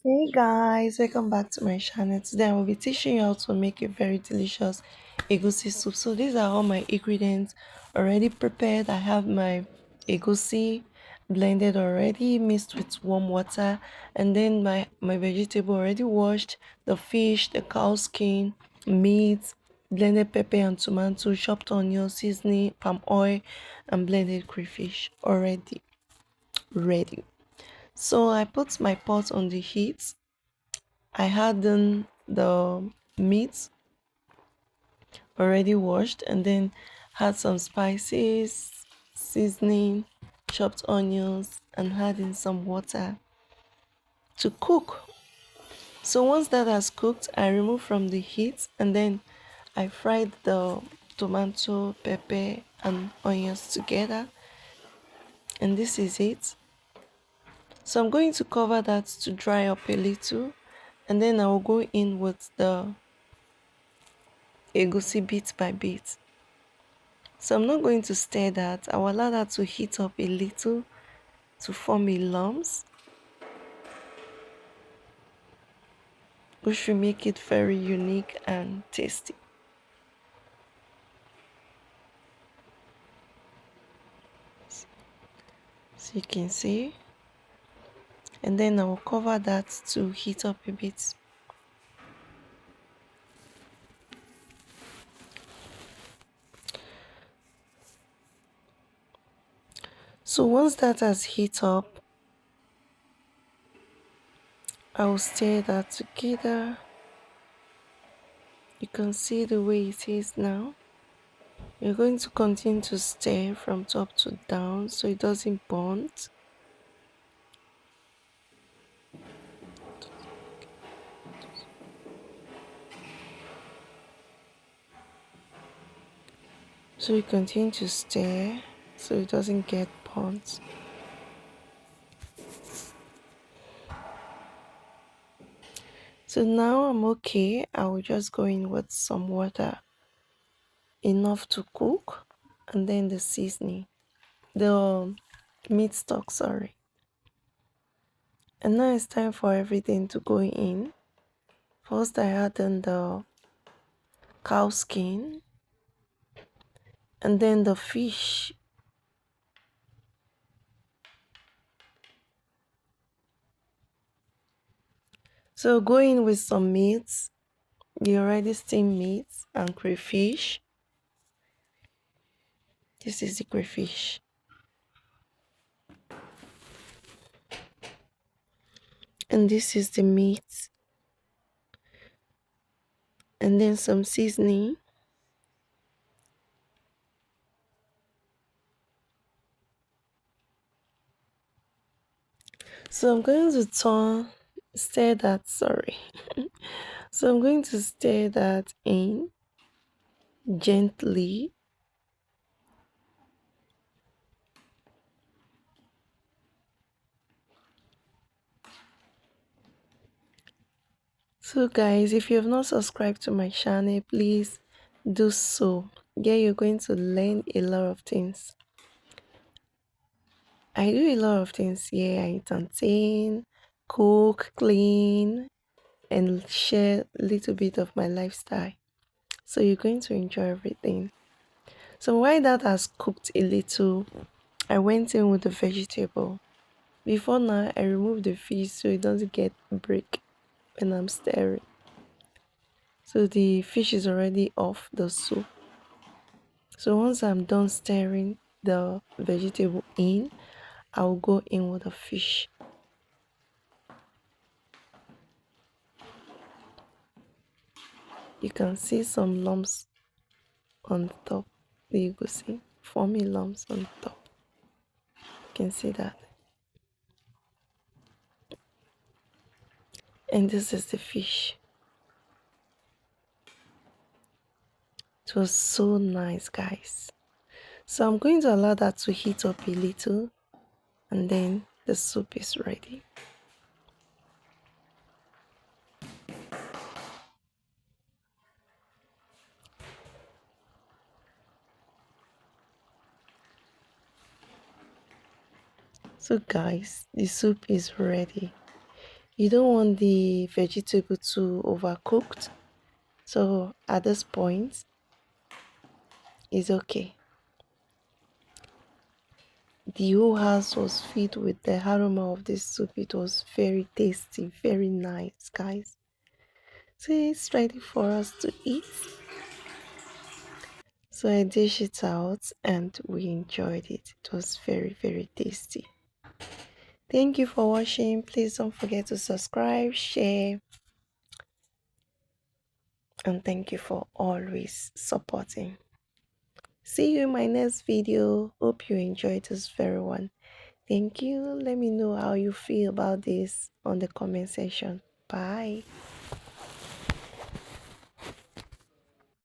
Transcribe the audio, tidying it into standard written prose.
Hey guys, welcome back to my channel. Today I will be teaching you how to make a very delicious egusi soup. So these are all my ingredients already prepared. I have my egusi blended already, mixed with warm water, and then my vegetable already washed, the fish, the cow skin, meat, blended pepper and tomato, chopped onion, seasoning, palm oil, and blended crayfish already ready. So I put my pot on the heat. I hardened the meat already washed and then had some spices, seasoning, chopped onions, and add in some water to cook. So once that has cooked, I remove from the heat and then I fried the tomato, pepper, and onions together, and this is it. So I'm going to cover that to dry up a little, and then I will go in with the egusi bit by bit. So I'm not going to stir that. I will allow that to heat up a little to form a lumps, which will make it very unique and tasty. So you can see. And then I will cover that to heat up a bit. So once that has heat up, I will stir that together. You can see the way it is now. You're going to continue to stir from top to down so it doesn't burn. So you continue to stir so it doesn't get burnt. So now I'm okay. I will just go in with some water, enough to cook, and then the seasoning, the meat stock, sorry. And now it's time for everything to go in. First, I add in the cow skin, and then the fish. So go in with some meat, the already steamed meat and crayfish. This is the crayfish. And this is the meat. And then some seasoning. So I'm going to stir that, sorry. So I'm going to stir that in gently. So guys, if you have not subscribed to my channel, please do so. Yeah, you're going to learn a lot of things. I do a lot of things here. I entertain, cook, clean, and share a little bit of my lifestyle. So you're going to enjoy everything. So while that has cooked a little, I went in with the vegetable. Before now, I remove the fish so it doesn't get break when I'm stirring. So the fish is already off the soup. So once I'm done stirring the vegetable in, I'll go in with the fish. You can see some lumps on top. You can see forming lumps on top. You can see that. And this is the fish. It was so nice, guys. So I'm going to allow that to heat up a little, and then the soup is ready. So guys, the soup is ready. You don't want the vegetable to overcooked. So at this point, it's okay. The whole house was filled with the aroma of this soup. It was very tasty, very nice, guys. So it's ready for us to eat. So I dish it out and we enjoyed it. It was very, very tasty. Thank you for watching. Please don't forget to subscribe, share, and thank you for always supporting. See you in my next video. Hope you enjoyed this very one. Thank you. Let me know how you feel about this on the comment section. Bye.